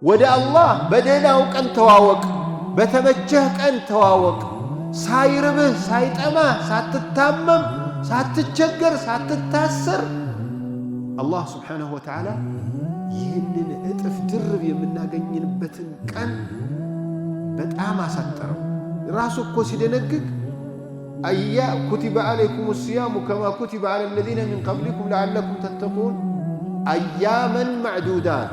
ወደ አላህ በደህናው ቀን ተዋወቅ፣ በተመቸህ ቀን ተዋወቅ። ሳይርብህ ሳይጠማህ ሳትታመም ሳትቸገር ሳትታሰር አላህ ስብሓነሁ ወተዓላ ይህንን እጥፍ ድርብ የምናገኝንበትን ቀን በጣም አሳጠረው። ራሱ እኮ ሲደነግግ ኩቲበ ዓለይኩም ሲያሙ ከማ ኩቲበ ዓላ ለዚነ ሚን ቀብሊኩም ለዓለኩም ተተቁን አያመን ማዕዱዳት፣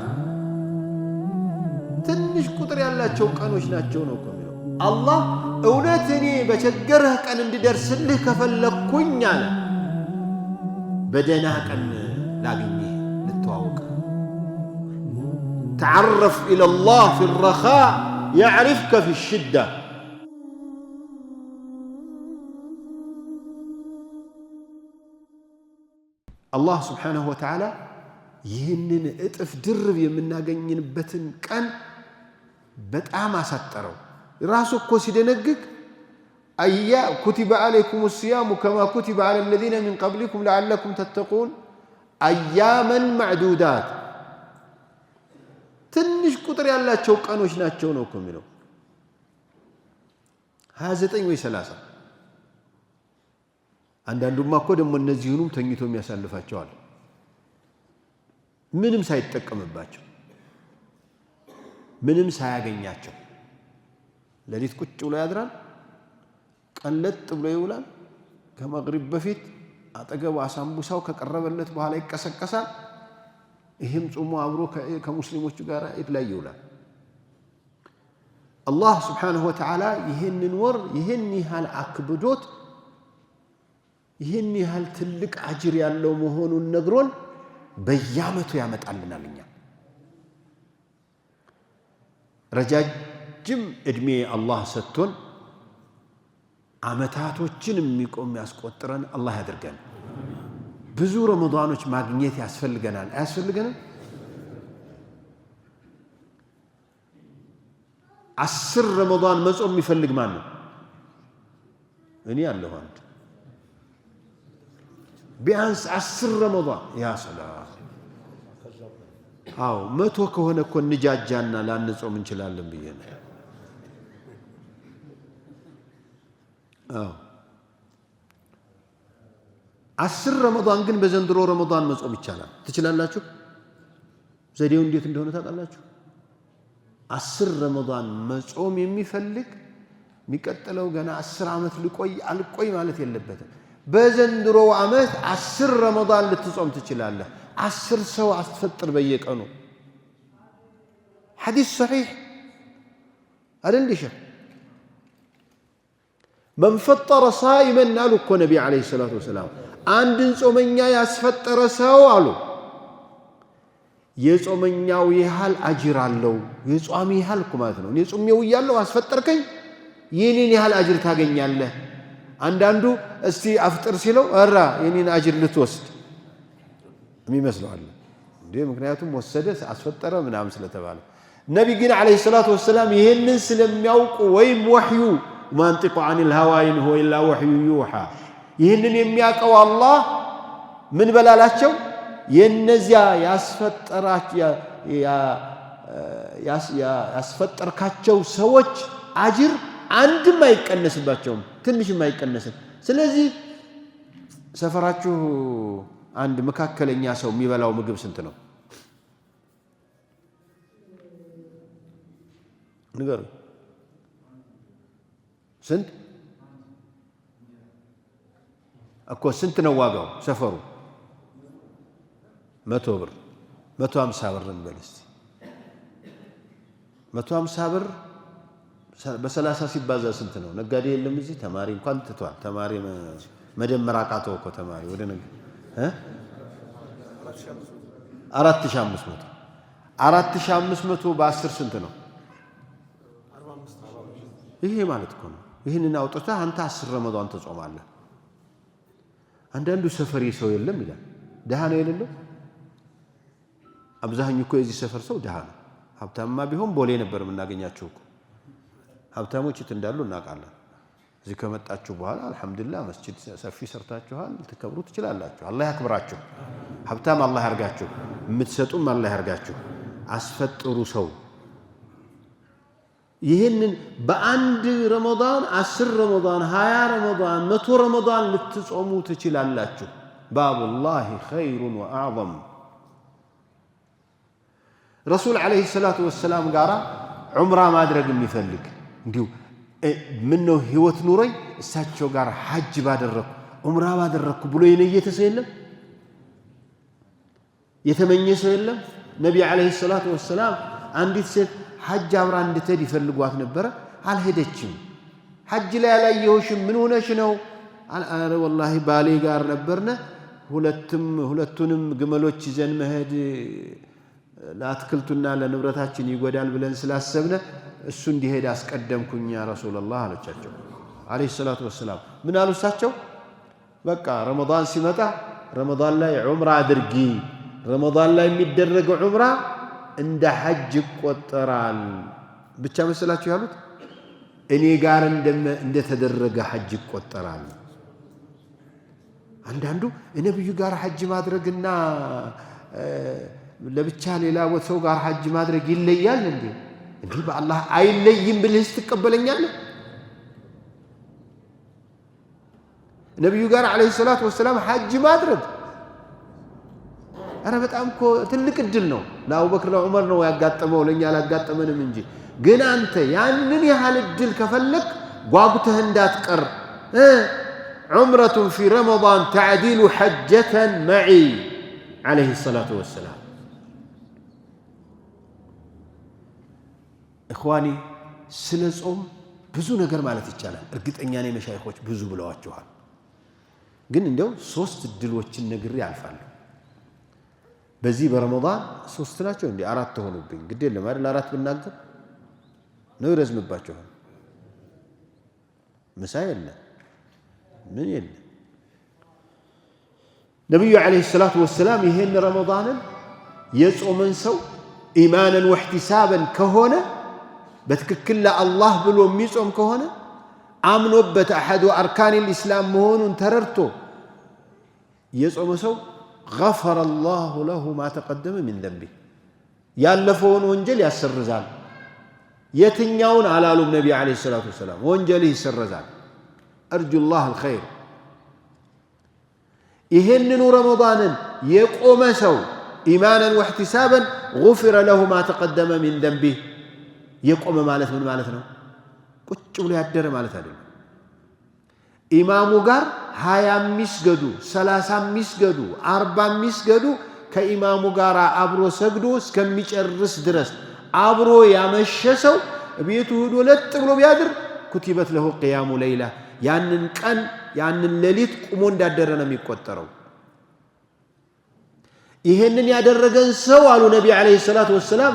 ትንሽ ቁጥር ያላቸው ቀኖች ናቸው ነው እኮ የሚለው አላህ። እውነት እኔ በቸገረህ ቀን እንድደርስልህ ከፈለግኩኝ አለ በደህናህ ቀን ላግኝህ ልተዋወቅ። ተዓረፍ ኢለላህ ፊ ረኻ ያዕሪፍከ ፊ ሽዳ። አላህ ስብሓነሁ ወተዓላ ይህንን እጥፍ ድርብ የምናገኝንበትን ቀን በጣም አሳጠረው። ራሱ እኮ ሲደነግግ ኩቲበ ዓለይኩም ሲያሙ ከማ ኩቲበ ዓላ ለዚነ ሚን ቀብሊኩም ለዓለኩም ተተቁን አያመን ማዕዱዳት፣ ትንሽ ቁጥር ያላቸው ቀኖች ናቸው ነው እኮ የሚለው 29 ወይ 30። አንዳንዱማ እኮ ደግሞ እነዚህኑም ተኝቶ የሚያሳልፋቸዋል ምንም ሳይጠቀምባቸው ምንም ሳያገኛቸው። ሌሊት ቁጭ ብሎ ያድራል፣ ቀን ለጥ ብሎ ይውላል። ከመግሪብ በፊት አጠገቡ አሳምቡሳው ከቀረበለት በኋላ ይቀሰቀሳል። ይህም ጾሙ አብሮ ከሙስሊሞቹ ጋር ላይ ይውላል። አላህ ስብሓነሁ ወተዓላ ይህንን ወር ይህን ያህል አክብዶት ይህን ያህል ትልቅ አጅር ያለው መሆኑን ነግሮን በየዓመቱ ያመጣልናል። እኛ ረጃጅም ዕድሜ አላህ ሰጥቶን ዓመታቶችን የሚቆም ያስቆጥረን አላህ ያድርገን። ብዙ ረመዳኖች ማግኘት ያስፈልገናል አያስፈልገንም? 10 ረመዳን መጾም የሚፈልግ ማን ነው? እኔ አለሁ አንድ ቢያንስ 10 ረመዳን ያ ሰላም። አዎ 100 ከሆነ እኮ እንጃጃና ላንጾም እንችላለን ብዬ ነው። አዎ 10 ረመዳን ግን በዘንድሮ ረመዳን መጾም ይቻላል። ትችላላችሁ? ዘዴው እንዴት እንደሆነ ታውቃላችሁ? 10 ረመዳን መጾም የሚፈልግ የሚቀጥለው ገና 10 ዓመት አልቆይ ማለት የለበትም። በዘንድሮ ዓመት 10 ረመዳን ልትጾም ትችላለህ። 10 ሰው አትፈጥር በየቀኑ። ሐዲስ ሰሒሕ አይደል? መን ፈጠረ ሳኢመን አሉ እኮ ነቢ ዓለይሂ ሰላቱ ወሰላም። አንድን ጾመኛ ያስፈጠረ ሰው አሉ የጾመኛው ያህል አጅር አለው። የጿሚ ያህል እኮ ማለት ነው። እኔ ጾሜው እያለሁ አስፈጠርከኝ የኔን ያህል አጅር ታገኛለህ። አንዳንዱ እስቲ አፍጥር ሲለው እራ የኔን አጅር ልትወስድ የሚመስለው አለ እንዴ? ምክንያቱም ወሰደ አስፈጠረ ምናምን ስለተባለ። ነቢ ግን ዓለይሂ ሰላቱ ወሰላም ይሄንን ስለሚያውቁ ወይም ወሕዩ ማንጢቁ ዐኒል ሀዋ ኢን ሁወ ኢላ ወሕዩ ዩሓ፣ ይህንን የሚያውቀው አላህ ምን በላላቸው? የነዚያ ያስፈጠርካቸው ሰዎች አጅር አንድም አይቀነስባቸውም፣ ትንሽም አይቀነስም። ስለዚህ ሰፈራችሁ አንድ መካከለኛ ሰው የሚበላው ምግብ ስንት ነው? ንገሩ። ስንት እኮ ስንት ነው ዋጋው ሰፈሩ? 100 ብር 150 ብር እንበል እስቲ። 150 ብር በ30 ሲባዛ ስንት ነው? ነጋዴ የለም እዚህ? ተማሪ እንኳን ትቷል። ተማሪ መደመር አቃተው እኮ ተማሪ ወደ ነገ 4500 በ10 ስንት ነው? ይሄ ማለት እኮ ነው። ይህንን አውጥተህ አንተ 10 ረመዳን ትጾማለህ። አንዳንዱ ሰፈሪ ሰው የለም ይላል። ድሃ ነው የሌለው። አብዛኛው እኮ የዚህ ሰፈር ሰው ድሃ ነው። ሀብታምማ ቢሆን ቦሌ ነበር የምናገኛቸው እኮ። ሀብታሞች የት እንዳሉ እናውቃለን። እዚህ ከመጣችሁ በኋላ አልሐምዱሊላህ መስጂድ ሰፊ ሰርታችኋል፣ ልትከብሩ ትችላላችሁ። አላህ ያክብራችሁ። ሀብታም አላህ ያርጋችሁ፣ የምትሰጡም አላህ ያርጋችሁ። አስፈጥሩ ሰው ይሄንን በአንድ ረመዳን 10 ረመዳን 20 ረመዳን 100 ረመዳን ልትጾሙ ትችላላችሁ። ባቡላሂ ኸይሩን ወአዕዘም። ረሱል ዓለይሂ ሰላቱ ወሰላም ጋራ ዑምራ ማድረግ የሚፈልግ እንዲሁ ምነው ህይወት ኑሮኝ እሳቸው ጋር ሐጅ ባደረኩ ዑምራ ባደረኩ ብሎ የነየተ ሰው የለም? የተመኘ ሰው የለም? ነቢ ዓለይሂ ሰላቱ ወሰላም አንዲት ሴት ሐጅ አብራ እንድትሄድ ይፈልጓት ነበረ። አልሄደችም። ሐጅ ላይ ያላየሁሽም ምን ሆነሽ ነው? አረ ወላሂ ባሌ ጋር ነበርነ ሁለቱንም ግመሎች ይዘን መሄድ ለአትክልቱና ለንብረታችን ይጎዳል ብለን ስላሰብነ እሱ እንዲሄድ አስቀደምኩኝ ያ ረሱላህ አለቻቸው አለይሂ ሰላቱ ወሰላም። ምን አሉ እሳቸው? በቃ ረመዳን ሲመጣ ረመዳን ላይ ዑምራ አድርጊ፣ ረመዳን ላይ የሚደረግ ዑምራ እንደ ሐጅ ይቆጠራል ብቻ መሰላችሁ ያሉት? እኔ ጋር እንደተደረገ ሐጅ ይቆጠራል። አንዳንዱ ነብዩ ጋር ሐጅ ማድረግና ለብቻ ሌላ ሰው ጋር ሐጅ ማድረግ ይለያል እንዴ? እንዴ በአላህ አይለይም ብለህስ ትቀበለኛለህ? ነብዩ ጋር አለይሂ ሰላቱ ወሰላም ሐጅ ማድረግ አረ በጣም እኮ ትልቅ እድል ነው። ለአቡበክር ለዑመር ነው ያጋጠመው፣ ለኛ አላጋጠመንም እንጂ። ግን አንተ ያንን ያህል እድል ከፈለክ ጓጉተህ እንዳትቀር ዑምረቱን ፊ ረመዳን ተዕዲሉ ሐጀተን መዒ አለይሂ ሰላቱ ወሰላም። እኽዋኒ ስለ ጾም ብዙ ነገር ማለት ይቻላል። እርግጠኛ ነኝ መሻይኾች ብዙ ብለዋችኋል። ግን እንደው 3 እድሎችን ነግሬ አልፋለሁ። በዚህ በረመዳን 3 ናቸው እንዴ? 4 ሆኑብኝ። ግድ የለም አይደል? 4 ብናገር ነው ይረዝምባችኋል። ምሳ የለ ምን የለ። ነብዩ አለይሂ ሰላቱ ወሰላም ይሄን ረመዳንን የጾመን ሰው ኢማናን ወህቲሳበን ከሆነ በትክክል ለአላህ ብሎ የሚጾም ከሆነ አምኖበት አሐዱ አርካኒል ኢስላም መሆኑን ተረድቶ የጾመ ሰው ገፈረ አላሁ ለሁ ማ ተቀደመ ሚን ዘንቢህ ያለፈውን ወንጀል ያሰርዛል። የትኛውን አላሉም ነቢ ዓለይሂ ሰላቱ ወሰላም፣ ወንጀልህ ይሰረዛል። አርጁላህ አልኸይር። ይሄንኑ ረመዳንን የቆመ ሰው ኢማናን ወህቲሳበን ጉፊረ ለሁ ማ ተቀደመ ሚን ዘንቢህ። የቆመ ማለት ምን ማለት ነው? ቁጭ ብሎ ያደረ ማለት አይደለም። ኢማሙ ጋር 20 የሚስገዱ 30 የሚስገዱ 40 የሚስገዱ ከኢማሙ ጋር አብሮ ሰግዶ እስከሚጨርስ ድረስ አብሮ ያመሸ ሰው ቤቱ ሄዶ ለጥ ብሎ ቢያድር ኩቲበት ለሁ ቂያሙ ለይላ፣ ያንን ቀን ያንን ሌሊት ቁሞ እንዳደረ ነው የሚቆጠረው። ይሄንን ያደረገን ሰው አሉ ነቢ ዓለይሂ ሰላቱ ወሰላም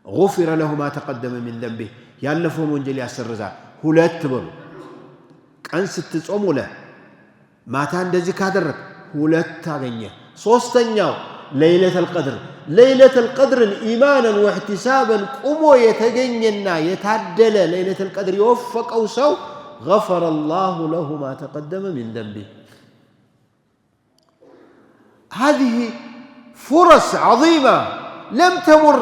ጉፊረ ለሁ ማ ተቀደመ ሚን ዘንቢህ ያለፈውን ወንጀል ያሰርዛል። 2 በሉ። ቀን ስትጾም ውለህ ማታ እንደዚህ ካደረግ 2 አገኘ። 3ኛው ለይለተል ቀድር። ለይለተል ቀድርን ኢማናን ወህቲሳበን ቁሞ የተገኘና የታደለ ለይለተል ቀድር የወፈቀው ሰው ገፈረ አላሁ ለሁ ማ ተቀደመ ሚን ዘንቢህ። هذه فرص عظيمة لم تمر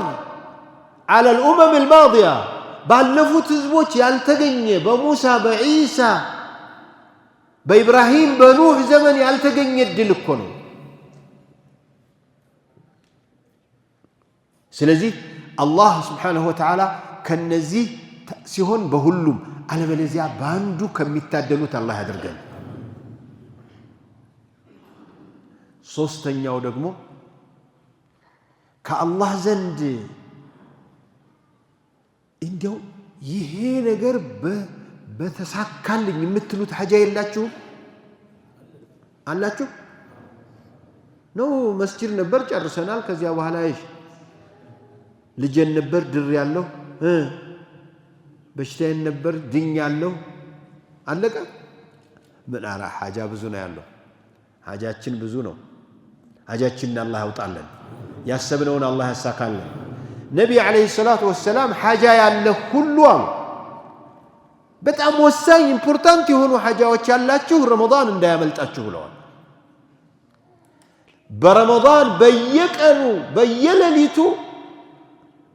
على الأمم الماضية. ባለፉት ህዝቦች ያልተገኘ በሙሳ በዒሳ በኢብራሂም በኑህ ዘመን ያልተገኘ እድል እኮ ነው። ስለዚህ አላህ ስብሓነሁ ወተዓላ ከነዚህ ሲሆን በሁሉም አለበለዚያ በአንዱ ከሚታደሉት አላህ ያደርገን። 3ኛው ደግሞ ከአላህ ዘንድ እንዲያው ይሄ ነገር በተሳካልኝ የምትሉት ሐጃ የላችሁ አላችሁ ነው? መስጂድ ነበር ጨርሰናል። ከዚያ በኋላ ልጄን ነበር ድር ያለው በሽታዬን ነበር ድኝ ያለው አለቀ። ምን አራ ሐጃ ብዙ ነው ያለው። ሐጃችን ብዙ ነው። ሐጃችንን አላህ ያውጣልን፣ ያሰብነውን አላህ ያሳካልን። ነቢ ዓለይሂ ሰላቱ ወሰላም ሐጃ ያለ ሁሉ አሉ በጣም ወሳኝ ኢምፖርታንት የሆኑ ሐጃዎች ያላችሁ ረመዳን እንዳያመልጣችሁ ብለዋል። በረመዳን በየቀኑ በየሌሊቱ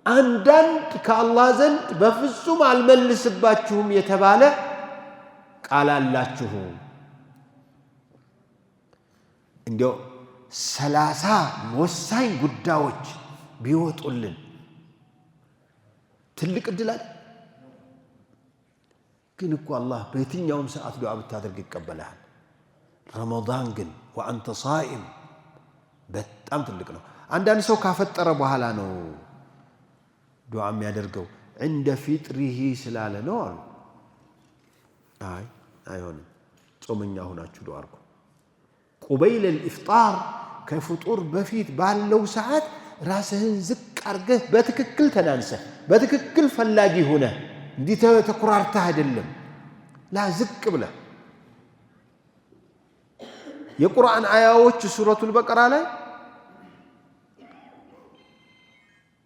አንዳንድ ከአላህ ዘንድ በፍጹም አልመልስባችሁም የተባለ ቃል አላችሁ። እንዲያው 30 ወሳኝ ጉዳዮች ቢወጡልን ትልቅ እድል አለ። ግን እኮ አላህ በየትኛውም ሰዓት ዱዓ ብታደርግ ይቀበላል። ረመዳን ግን ወአንተ ሷኢም በጣም ትልቅ ነው። አንዳንድ ሰው ካፈጠረ በኋላ ነው ዱዓ የሚያደርገው عند فطره ስላለ ነው አሉ። አይሆንም። ጾመኛ ሆናችሁ ዱዓ አድርጉ። قبيل الإفطار ከፍጡር በፊት ባለው ሰዓት ራስህን ዝቅ አርገህ በትክክል ተናንሰህ በትክክል ፈላጊ ሆነ እንዲህ ተኩራርተህ አይደለም። ላ ዝቅ ብለህ የቁርአን አያዎች ሱረቱል በቀራ ላይ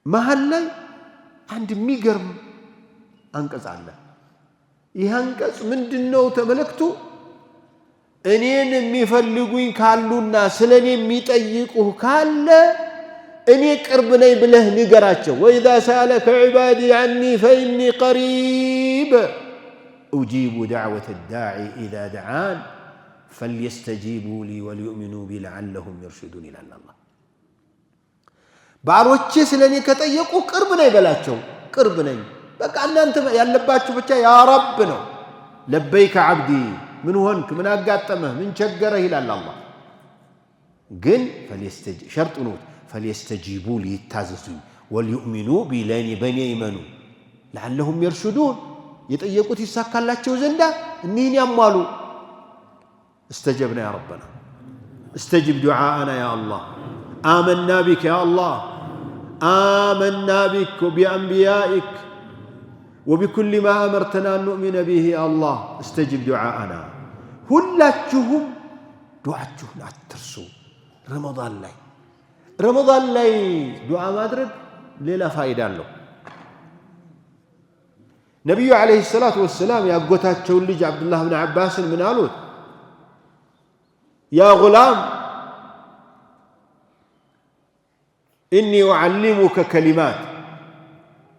መሃል ላይ አንድ የሚገርም አንቀጽ አለ። ይህ አንቀጽ ምንድነው ተመለክቱ? እኔን የሚፈልጉኝ ካሉና ስለኔ የሚጠይቁህ ካለ እኔ ቅርብ ነኝ ብለህ ንገራቸው። ወኢዛ ሰአለከ ዒባዲ ዐኒ ፈኢኒ ቀሪብ ኡጂቡ ደዕወተ ዳዒ ኢዛ ደዓን ፈልየስተጂቡ ሊ ወሊዩእሚኑ ቢ ለዐለሁም የርሹዱን ይላል አላህ። ባሮቼ ስለኔ ከጠየቁ ቅርብ ነኝ በላቸው። ቅርብ ነኝ። በቃ እናንተ ያለባችሁ ብቻ ያ ረብ ነው። ለበይከ ዐብዲ ምን ሆንክ ምን አጋጠመህ ምን ቸገረህ ይላል አላህ። ግን ሸርጡ ነው ፈልየስተጂቡ ሊ ይታዘዙኝ፣ ወሊዩእሚኑ ቢ በኔ ይመኑ፣ ለዐለሁም የርሹዱን የጠየቁት ይሳካላቸው ዘንዳ እኒህን ያሟሉ። استجبنا يا ربنا استجب دعاءنا يا الله آمنا بك يا الله آمنا بك وبأنبيائك وبكل ما أمرتنا أن نؤمن به يا الله استجب دعاءنا. ሁላችሁም ዱዓችሁን አትርሱ። ረመዳን ላይ ዱዓ ማድረግ ሌላ ፋይዳ አለው። ነቢዩ ዓለይሂ ሰላቱ ወሰላም ያጎታቸውን ልጅ አብዱላህ ብን ዓባስን ምን አሉት? ያ ጉላም ኢኒ ኡዓሊሙከ ከሊማት፣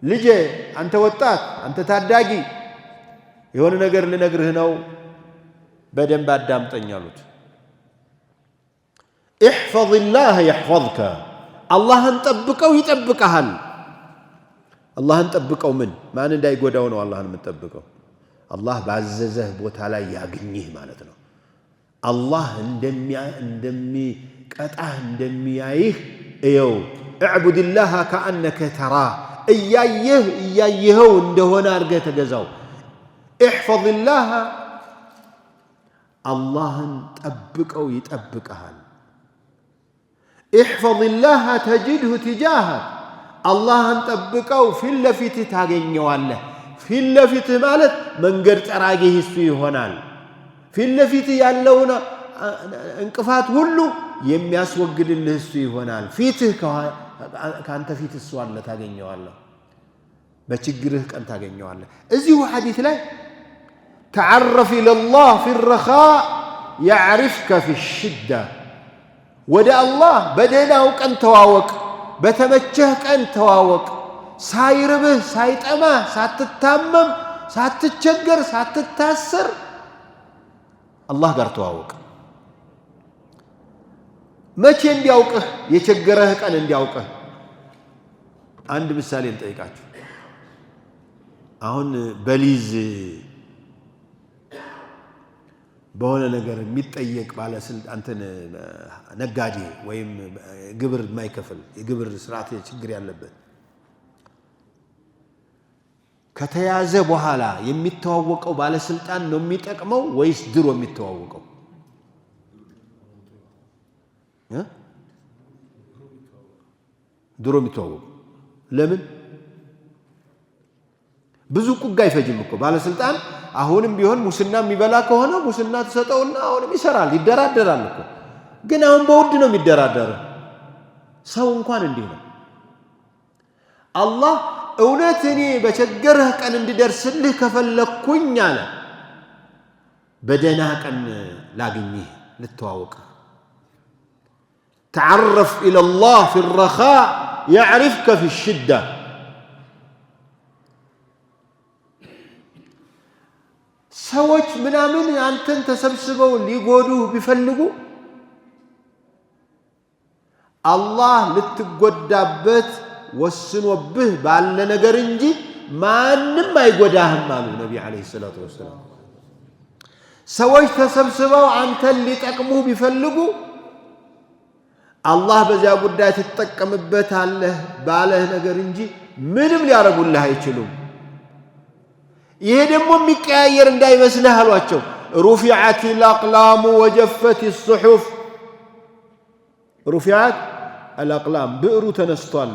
ልጄ አንተ ወጣት አንተ ታዳጊ የሆነ ነገር ልነግርህ ነው፣ በደንብ አዳምጠኝ አሉት። ኢሕፈዝላህ የሕፈዝከ፣ አላህን ጠብቀው ይጠብቀሃል። አላህን ጠብቀው ምን ማን እንዳይጎዳው ነው አላህን የምትጠብቀው? አላህ ባዘዘህ ቦታ ላይ ያግኝህ ማለት ነው። አላህ እንደሚቀጣህ እንደሚያይህ እየው። እዕቡድላህ ከአነከ ተራህ፣ እያየኸው እንደሆነ አድርገህ ተገዛው። ኢሕፈዝላህ አላህን ጠብቀው ይጠብቀሃል። ኢሕፈዝላህ ተጅድሁ ትጃሃክ፣ አላህን ጠብቀው ፊት ለፊትህ ታገኘዋለህ። ፊት ለፊትህ ማለት መንገድ ጠራጊህ እሱ ይሆናል። ፊት ለፊትህ ያለውን እንቅፋት ሁሉ የሚያስወግድልህ እሱ ይሆናል። ፊትህ ከአንተ ፊት እሱ አለ፣ ታገኘዋለህ። በችግርህ ቀን ታገኘዋለህ። እዚሁ ሐዲት ላይ ተዓረፍ ኢለላህ ፊ ረኻእ የዕሪፍከ ፊ ሽዳ፣ ወደ አላህ በደህናው ቀን ተዋወቅ፣ በተመቸህ ቀን ተዋወቅ። ሳይርብህ ሳይጠማህ ሳትታመም ሳትቸገር ሳትታሰር አላህ ጋር ተዋወቅ። መቼ እንዲያውቅህ? የቸገረህ ቀን እንዲያውቅህ። አንድ ምሳሌ ልጠይቃችሁ። አሁን በሊዝ በሆነ ነገር የሚጠየቅ ባለስልጣን ነጋዴ ወይም ግብር የማይከፍል የግብር ስርዓት ችግር ያለበት ከተያዘ በኋላ የሚተዋወቀው ባለስልጣን ነው የሚጠቅመው ወይስ ድሮ የሚተዋወቀው? ድሮ የሚተዋወቀው። ለምን? ብዙ ቁጋ አይፈጅም እኮ ባለስልጣን። አሁንም ቢሆን ሙስና የሚበላ ከሆነ ሙስና ተሰጠውና አሁንም ይሰራል፣ ይደራደራል እኮ። ግን አሁን በውድ ነው የሚደራደረው። ሰው እንኳን እንዲህ ነው። አላህ እውነት እኔ በቸገረህ ቀን እንድደርስልህ ከፈለኩኝ አለ በደህና ቀን ላግኝህ ልተዋወቅህ። ተዓረፍ ኢለላህ ፊ ረኻእ የዕሪፍከ ፊ ሽዳ፣ ሰዎች ምናምን አንተን ተሰብስበው ሊጎዱህ ቢፈልጉ አላህ ልትጎዳበት ወስኖብህ ባለ ነገር እንጂ ማንም አይጎዳህም አሉ ነቢ ዓለይሂ ሰላቱ ወሰላም። ሰዎች ተሰብስበው አንተን ሊጠቅሙህ ቢፈልጉ አላህ በዚያ ጉዳይ ትጠቀምበታለህ ባለህ ነገር እንጂ ምንም ሊያረጉልህ አይችሉም። ይሄ ደግሞ የሚቀያየር እንዳይመስልህ አሏቸው። ሩፊዐት አልአቅላሙ ወጀፈት አልሱሑፍ። ሩፊዐት አልአቅላም ብዕሩ ተነስቷል፣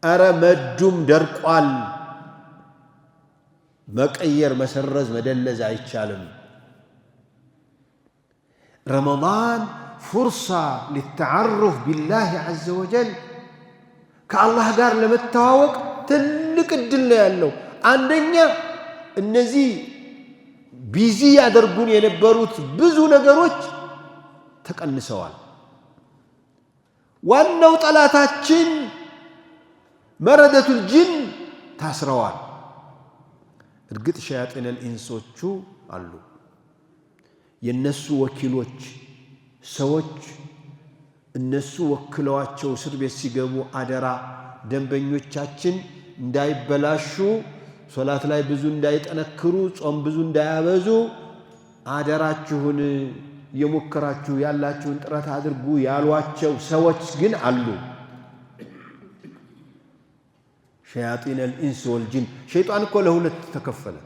አረ መዱም ደርቋል። መቀየር፣ መሰረዝ፣ መደለዝ አይቻልም። ረመዳን ፉርሳ ሊተዓሩፍ ቢላህ ዐዘ ወጀል ከአላህ ጋር ለመተዋወቅ ትልቅ እድል ነው ያለው። አንደኛ እነዚህ ቢዚ ያደርጉን የነበሩት ብዙ ነገሮች ተቀንሰዋል። ዋናው ጠላታችን መረደቱል ጅን ታስረዋል። እርግጥ ሸያጢነል ኢንሶቹ አሉ፣ የነሱ ወኪሎች ሰዎች እነሱ ወክለዋቸው እስር ቤት ሲገቡ አደራ ደንበኞቻችን እንዳይበላሹ፣ ሶላት ላይ ብዙ እንዳይጠነክሩ፣ ጾም ብዙ እንዳያበዙ አደራችሁን የሞከራችሁ ያላችሁን ጥረት አድርጉ ያሏቸው ሰዎች ግን አሉ። ሸያጢነል ኢንስ ወልጂን። ሸይጣን እኮ ለሁለት ተከፈለ።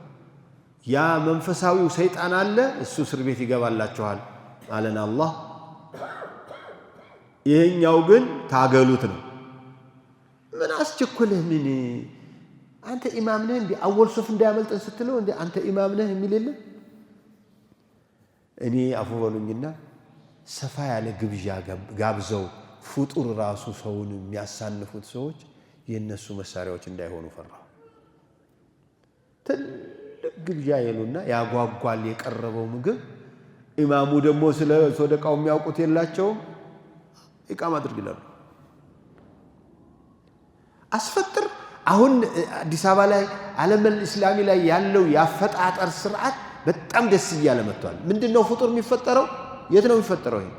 ያ መንፈሳዊው ሰይጣን አለ፣ እሱ እስር ቤት ይገባላችኋል አለን አላህ። ይሄኛው ግን ታገሉት ነው። ምን አስቸኮለህ? ምን አንተ ኢማም ነህ እንዴ? አወል ሶፍ እንዳያመልጠን ስትለው እንዴ አንተ ኢማም ነህ የሚል የለም። እኔ አፉ በሉኝና ሰፋ ያለ ግብዣ ጋብዘው ፍጡር ራሱ ሰውን የሚያሳንፉት ሰዎች የነሱ መሳሪያዎች እንዳይሆኑ ፈራሁ። ትልቅ ግብዣ ይሉና ያጓጓል የቀረበው ምግብ። ኢማሙ ደግሞ ስለ ሶደቃው የሚያውቁት የላቸውም። ኢቃማ አድርግ ይላሉ። አስፈጥር። አሁን አዲስ አበባ ላይ ዓለመል እስላሚ ላይ ያለው ያፈጣጠር ስርዓት በጣም ደስ እያለ መጥቷል። ምንድነው ፍጡር የሚፈጠረው? የት ነው የሚፈጠረው? ይሄ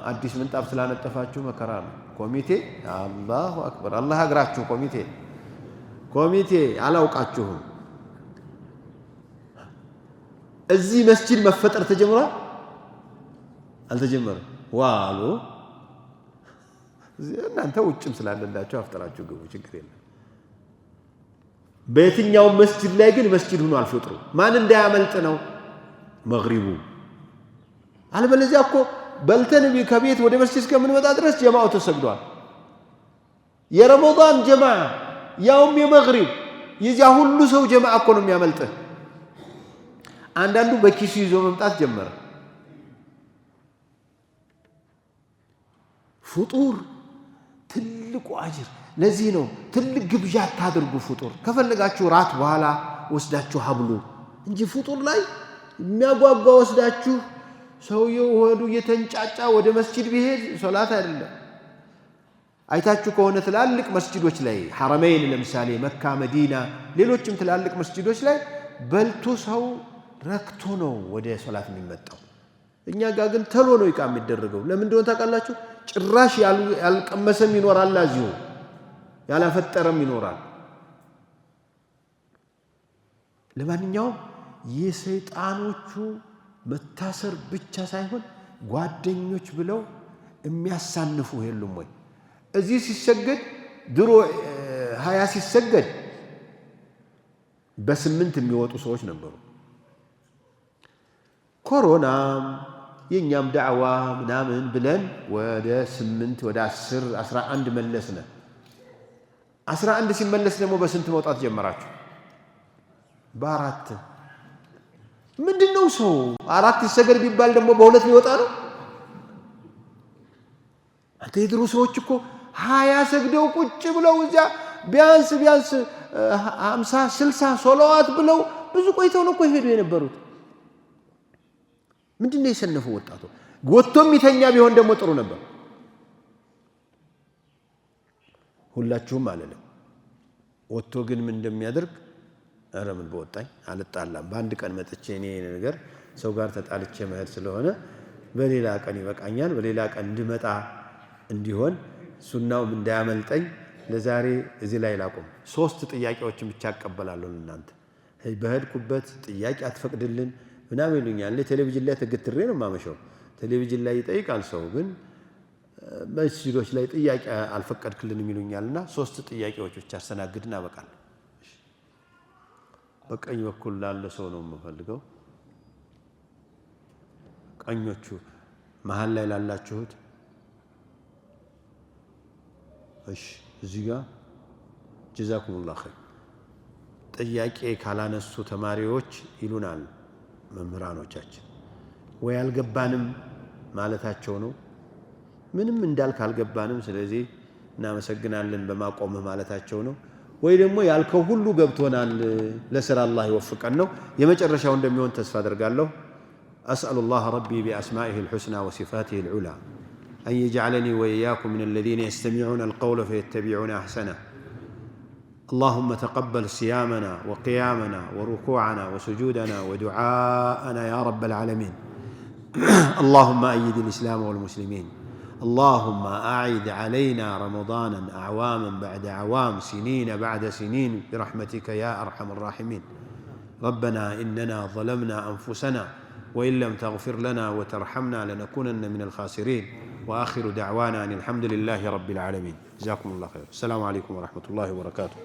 አዲስ ምንጣፍ ስላነጠፋችሁ መከራ ነው። ኮሚቴ አላሁ አክበር፣ አላህ አግራችሁ። ኮሚቴ አላውቃችሁም። እዚህ መስጂድ መፈጠር ተጀምሯል አልተጀመረም? ዋሉ እናንተ ውጭም ስላለላችሁ አፍጠራችሁ ግቡ፣ ችግር የለም። በየትኛው መስጂድ ላይ ግን መስጂድ ሆኖ አልፈጥሩ። ማን እንዳያመልጥ ነው መግሪቡ። አለበለዚያ እኮ በልተን ከቤት ወደ መስጂድ እስከምንመጣ ድረስ ጀማዓው ተሰግዷል። የረመዳን ጀማዓ ያውም የመግሪብ የዚያ ሁሉ ሰው ጀማዓ እኮ ነው የሚያመልጥህ። አንዳንዱ በኪሱ ይዞ መምጣት ጀመረ። ፍጡር ትልቁ አጅር። ለዚህ ነው ትልቅ ግብዣ አታድርጉ። ፍጡር ከፈለጋችሁ ራት በኋላ ወስዳችሁ ሀብሉ እንጂ ፍጡር ላይ የሚያጓጓ ወስዳችሁ ሰውየው ሆዱ እየተንጫጫ ወደ መስጂድ ቢሄድ ሶላት አይደለም። አይታችሁ ከሆነ ትላልቅ መስጂዶች ላይ ሐረመይን ለምሳሌ መካ፣ መዲና፣ ሌሎችም ትላልቅ መስጂዶች ላይ በልቶ ሰው ረክቶ ነው ወደ ሶላት የሚመጣው። እኛ ጋር ግን ተሎ ነው ኢቃም የሚደረገው። ለምን እንደሆነ ታውቃላችሁ? ጭራሽ ያልቀመሰም ይኖራል፣ እዚሁ ያላፈጠረም ይኖራል። ለማንኛውም የሰይጣኖቹ መታሰር ብቻ ሳይሆን ጓደኞች ብለው የሚያሳንፉ የሉም ወይ? እዚህ ሲሰገድ ድሮ 20 ሲሰገድ በ8 የሚወጡ ሰዎች ነበሩ። ኮሮናም የኛም ዳዕዋ ምናምን ብለን ወደ 8 ወደ 10 11 መለስነ። 11 ሲመለስ ደግሞ በስንት መውጣት ጀመራችሁ? በ4። ምንድነው ሰው 4 ይሰገድ ቢባል ደግሞ በ2 ሊወጣ ነው? አንተ የድሮ ሰዎች እኮ 20 ሰግደው ቁጭ ብለው እዚያ ቢያንስ 50 60 ሶላዋት ብለው ብዙ ቆይተው ነው እኮ ሄዱ የነበሩት። ምንድነው የሰነፈው ወጣቱ? ወጥቶም ይተኛ ቢሆን ደግሞ ጥሩ ነበር። ሁላችሁም አለለም። ወጥቶ ግን ምን እንደሚያደርግ ኧረ ምን በወጣኝ አልጣላም በአንድ ቀን መጥቼ እኔ ነገር ሰው ጋር ተጣልቼ መሄድ ስለሆነ በሌላ ቀን ይበቃኛል በሌላ ቀን እንድመጣ እንዲሆን ሱናውም እንዳያመልጠኝ ለዛሬ እዚህ ላይ ላቆም 3 ጥያቄዎችን ብቻ አቀበላለሁ እናንተ በሄድኩበት ጥያቄ አትፈቅድልን ምናምን ይሉኛል ቴሌቪዥን ላይ ተገትሬ ነው ማመሸው ቴሌቪዥን ላይ ይጠይቃል ሰው ግን መስጂዶች ላይ ጥያቄ አልፈቀድክልንም ይሉኛልና 3 ጥያቄዎች ብቻ አስተናግድና አበቃል በቀኝ በኩል ላለ ሰው ነው የምፈልገው ቀኞቹ መሃል ላይ ላላችሁት እሺ እዚህ ጋር ጀዛኩሙላህ ኸይር ጥያቄ ካላነሱ ተማሪዎች ይሉናል መምህራኖቻችን ወይ አልገባንም ማለታቸው ነው ምንም እንዳልክ አልገባንም ስለዚህ እናመሰግናለን በማቆም ማለታቸው ነው ወይ ደግሞ ያልከው ሁሉ ገብቶናል ለስራ አላህ ይወፍቀን ነው የመጨረሻው እንደሚሆን ተስፋ አደርጋለሁ أسأل الله ربي بأسمائه الحسنى وصفاته العلى أن يجعلني وإياكم من الذين يستمعون القول فيتبعون أحسنه اللهم تقبل صيامنا وقيامنا وركوعنا وسجودنا ودعاءنا يا رب العالمين اللهم أيد الإسلام والمسلمين اللهم أعد علينا رمضانا أعواما بعد أعوام سنين بعد سنين برحمتك يا أرحم الراحمين ربنا إننا ظلمنا أنفسنا وإن لم تغفر لنا وترحمنا لنكونن من الخاسرين وآخر دعوانا أن الحمد لله رب العالمين جزاكم الله خير السلام عليكم ورحمة الله وبركاته